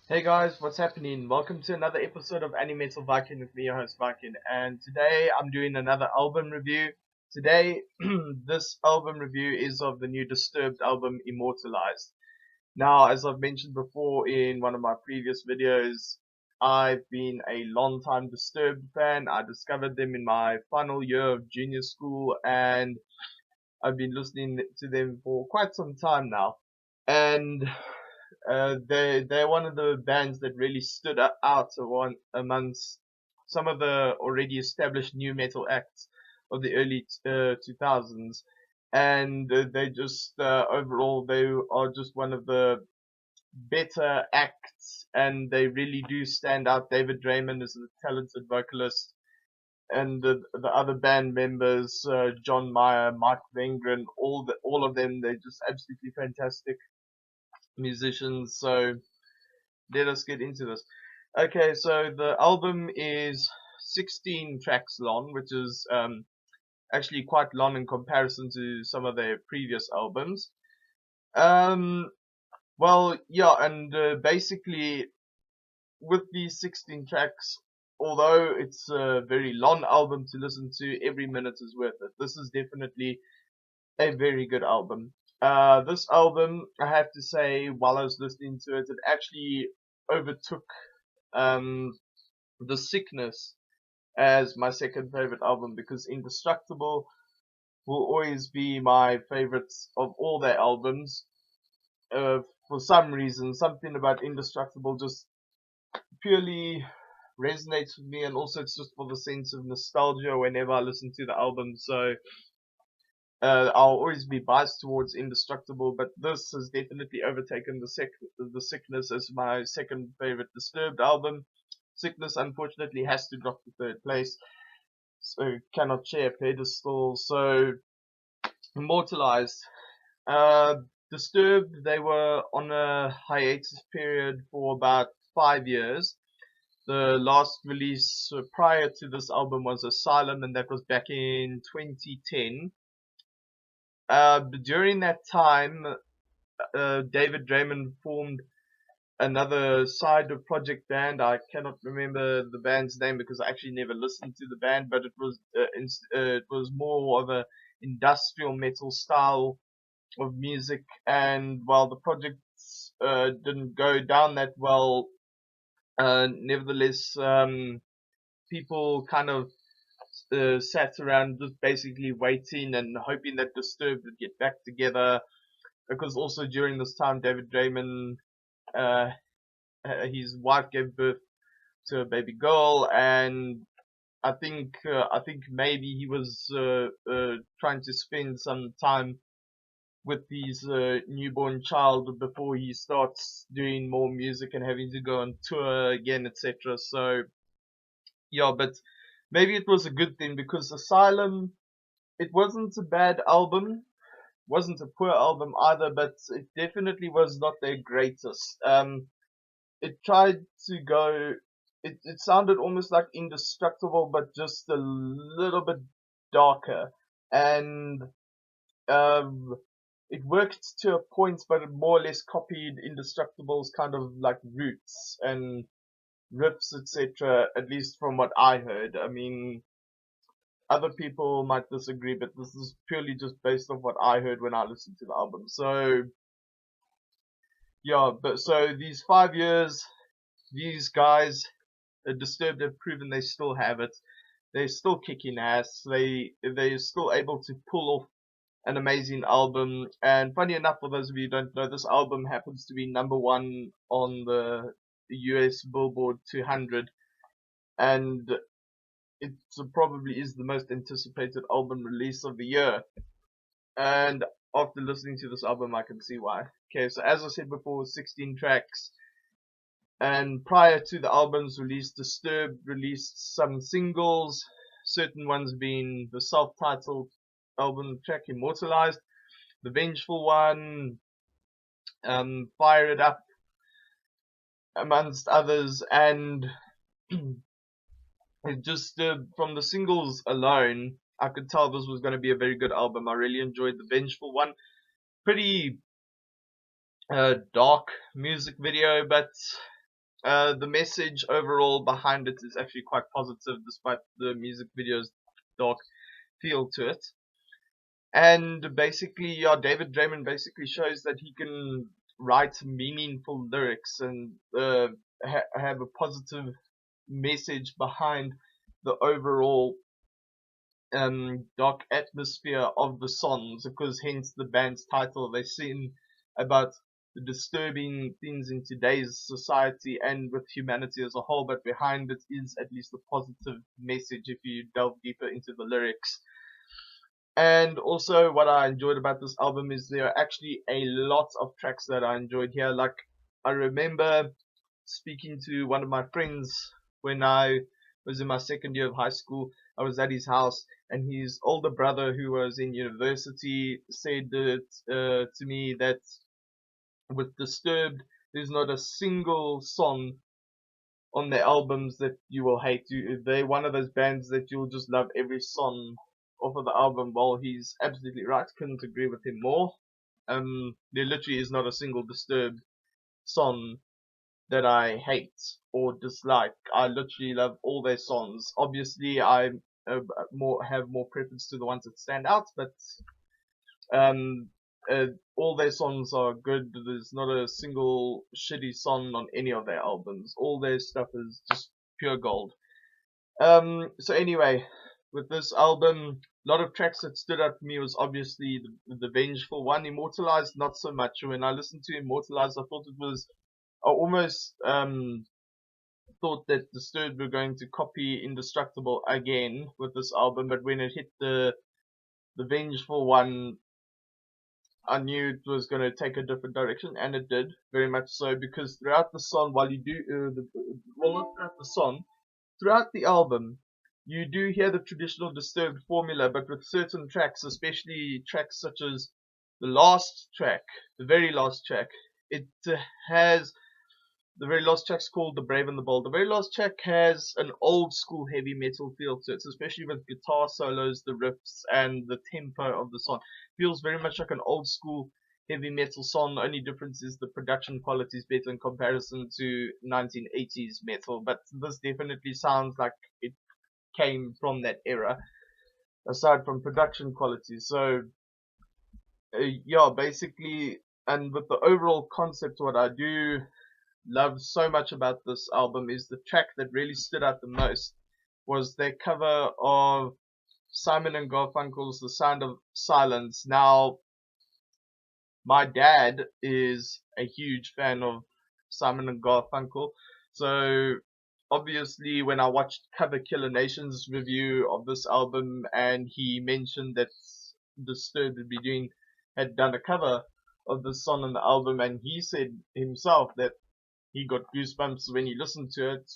Hey guys, what's happening? Welcome to another episode of Metal Viking with me, your host Viking, and today I'm doing another album review. Today, this album review is of the new Disturbed album Immortalized. Now, as I've mentioned before in one of my previous videos, I've been a long time Disturbed fan. I discovered them in my final year of junior school, and I've been listening to them for quite some time now. And they're one of the bands that really stood out amongst some of the already established new metal acts of the early 2000s, and they just overall they are just one of the better acts, and they really do stand out. David Draymond is a talented vocalist, and the other band members, John Mayer, Mike Vengren, all of them, they're just absolutely fantastic musicians. So let us get into this. Okay, so the album is 16 tracks long, which is actually quite long in comparison to some of their previous albums. Um, well, yeah, and basically with these 16 tracks, although it's a very long album to listen to, every minute is worth it. This is definitely a very good album. This album, I have to say, while I was listening to it, it actually overtook um, The Sickness as my second favorite album, because Indestructible will always be my favorites of all their albums. For some reason, something about Indestructible just purely resonates with me, and also it's just for the sense of nostalgia whenever I listen to the album. So I'll always be biased towards Indestructible, but this has definitely overtaken the Sickness as my second favorite Disturbed album. Sickness unfortunately has to drop to third place, so cannot share a pedestal. So Immortalized, uh, Disturbed, they were on a hiatus period for about 5 years. The last release prior to this album was Asylum, and that was back in 2010. During that time, David Draymond formed another side of project band. I cannot remember the band's name because I actually never listened to the band, but it was more of a industrial metal style of music. And while the project didn't go down that well, nevertheless, people kind of sat around just basically waiting and hoping that Disturbed would get back together, because also during this time David Draymond, uh, his wife gave birth to a baby girl, and I think maybe he was trying to spend some time with his newborn child before he starts doing more music and having to go on tour again, etc. So yeah, but maybe it was a good thing, because Asylum, it wasn't a bad album, wasn't a poor album either, but it definitely was not their greatest. It tried to go. It sounded almost like Indestructible, but just a little bit darker, and um, it worked to a point, but it more or less copied Indestructible's kind of like roots and riffs, etc. At least from what I heard. I mean, other people might disagree, but this is purely just based on what I heard when I listened to the album. So yeah, but so these 5 years, these guys, Disturbed, have proven they still have it. They're still kicking ass. They're still able to pull off an amazing album. And funny enough, for those of you who don't know, this album happens to be number one on the US Billboard 200, and it probably is the most anticipated album release of the year. And after listening to this album, I can see why. Okay, so as I said before, 16 tracks. And prior to the album's release, Disturbed released some singles, certain ones being the self-titled album track Immortalized, the Vengeful One, Fire It Up, amongst others. And it just from the singles alone, I could tell this was going to be a very good album. I really enjoyed the Vengeful One. Pretty dark music video, but The message overall behind it is actually quite positive, despite the music video's dark feel to it. And basically, yeah, David Draymond basically shows that he can write meaningful lyrics and have a positive message behind the overall dark atmosphere of the songs, because hence the band's title. They sing about the disturbing things in today's society and with humanity as a whole, but behind it is at least a positive message if you delve deeper into the lyrics. And also, what I enjoyed about this album is there are actually a lot of tracks that I enjoyed here. Like, I remember speaking to one of my friends when I was in my second year of high school. I was at his house, and his older brother, who was in university, said to me that with Disturbed, there's not a single song on their albums that you will hate. They're one of those bands that you'll just love every song off of the album. Well, he's absolutely right. Couldn't agree with him more. There literally is not a single Disturbed song that I hate or dislike. I literally love all their songs. Obviously, I have more preference to the ones that stand out, but um, all their songs are good. There's not a single shitty song on any of their albums. All their stuff is just pure gold. So anyway, with this album, a lot of tracks that stood out for me was obviously the Vengeful one. Immortalized, not so much. When I listened to Immortalized, I thought it was, I almost thought that Disturbed were going to copy Indestructible again with this album, but when it hit the Vengeful one, I knew it was going to take a different direction, and it did very much so, because throughout the song, while you do well, not throughout the song, throughout the album, you do hear the traditional Disturbed formula, but with certain tracks, especially tracks such as the last track, the very last track, it has the very last track's called The Brave and the Bold. The very last track has an old school heavy metal feel to it, especially with guitar solos, the riffs, and the tempo of the song. Feels very much like an old school heavy metal song. The only difference is the production quality is better in comparison to 1980s metal, but this definitely sounds like it came from that era, aside from production quality. So, yeah, basically, and with the overall concept, what I do love so much about this album is the track that really stood out the most was their cover of Simon and Garfunkel's The Sound of Silence. Now, my dad is a huge fan of Simon and Garfunkel, so obviously when I watched Cover Killer Nation's review of this album and he mentioned that Disturbed had done a cover of the song on the album, and he said himself that he got goosebumps when he listened to it.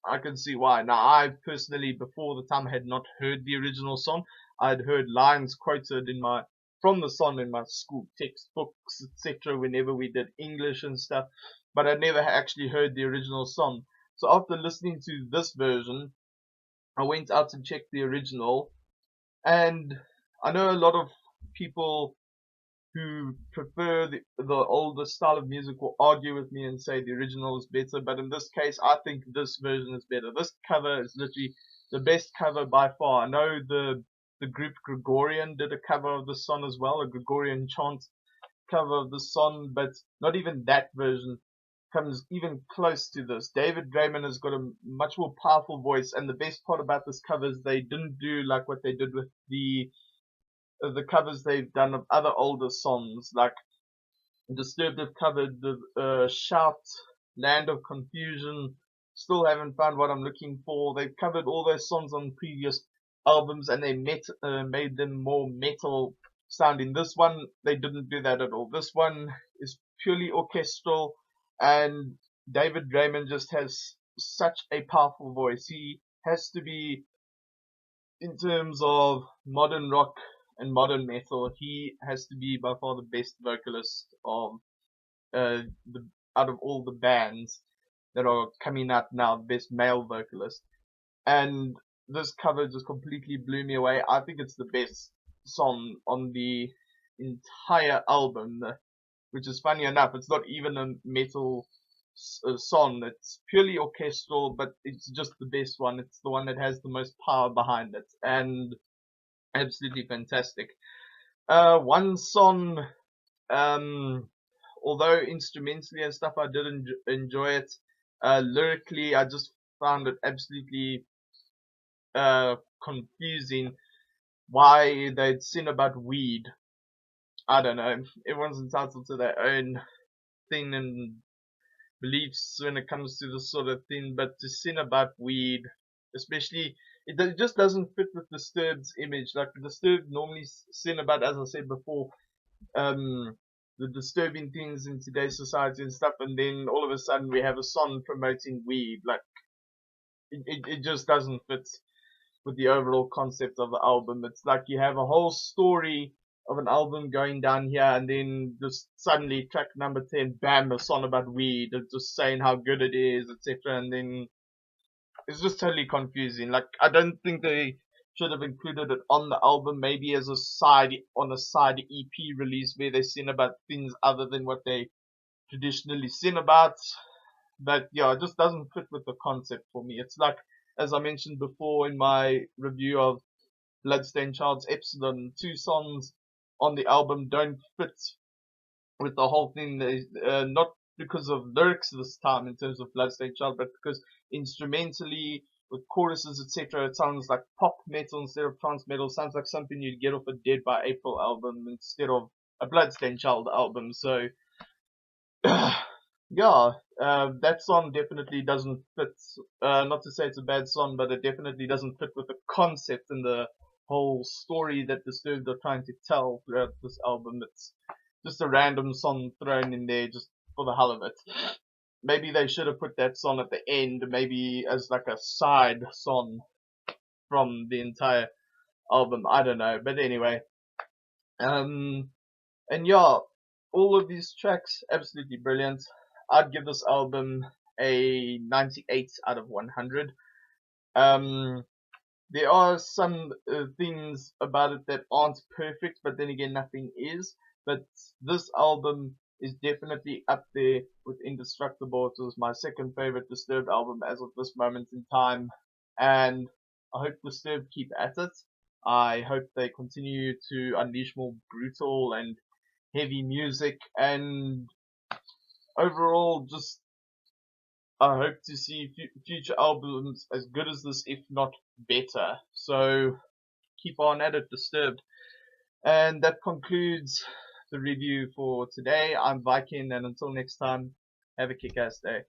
I can see why. Now, I personally, before the time, had not heard the original song. I'd heard lines quoted from the song in my school textbooks, etc. Whenever we did English and stuff, but I never actually heard the original song. So after listening to this version, I went out and checked the original, and I know a lot of people who prefer the older style of music will argue with me and say the original is better, but in this case, I think this version is better. This cover is literally the best cover by far. I know the group Gregorian did a cover of the song as well, a Gregorian chant cover of the song, but not even that version comes even close to this. David Draymond has got a much more powerful voice, and the best part about this cover is they didn't do like what they did with the covers they've done of other older songs, like Disturbed have covered the Shout, Land of Confusion, Still Haven't Found What I'm Looking For. They've covered all those songs on previous albums, and they made them more metal sounding. This one, they didn't do that at all. This one is purely orchestral, and David Draymond just has such a powerful voice. He has to be, in terms of modern rock and modern metal, he has to be by far the best vocalist of the out of all the bands that are coming out now, the best male vocalist. And this cover just completely blew me away. I think it's the best song on the entire album, which is funny enough. It's not even a metal song. It's purely orchestral, but it's just the best one. It's the one that has the most power behind it, and absolutely fantastic. One song, although instrumentally and stuff I did enjoy it, lyrically I just found it absolutely confusing why they'd sing about weed. I don't know. Everyone's entitled to their own thing and beliefs when it comes to this sort of thing, but to sin about weed, especially, it just doesn't fit with Disturbed's image. Like Disturbed normally sin about, as I said before, um, the disturbing things in today's society and stuff, and then all of a sudden we have a song promoting weed. Like it just doesn't fit with the overall concept of the album. It's like you have a whole story of an album going down here, and then just suddenly track number 10, bam, a song about weed, it's just saying how good it is, etc. And then it's just totally confusing. Like I don't think they should have included it on the album, maybe as a side on a side EP release where they sing about things other than what they traditionally sing about. But yeah, it just doesn't fit with the concept for me. It's like, as I mentioned before in my review of Bloodstained Child's Epsilon, two songs on the album don't fit with the whole thing. Not because of lyrics this time in terms of Bloodstained Child, but because instrumentally, with choruses, etc., it sounds like pop metal instead of trance metal. Sounds like something you'd get off a Dead by April album instead of a Bloodstained Child album. So yeah, that song definitely doesn't fit. Not to say it's a bad song, but it definitely doesn't fit with the concept and the whole story that Disturbed are trying to tell throughout this album. It's just a random song thrown in there just for the hell of it. Maybe they should have put that song at the end, maybe as like a side song from the entire album. I don't know, but anyway. And yeah, all of these tracks absolutely brilliant. I'd give this album a 98 out of 100. Um, there are some things about it that aren't perfect, but then again, nothing is. But this album is definitely up there with Indestructible. It was my second favorite Disturbed album as of this moment in time, and I hope Disturbed keep at it. I hope they continue to unleash more brutal and heavy music, and overall, just I hope to see future albums as good as this, if not better. So keep on at it, Disturbed. And that concludes the review for today. I'm Viking, and until next time, have a kick-ass day.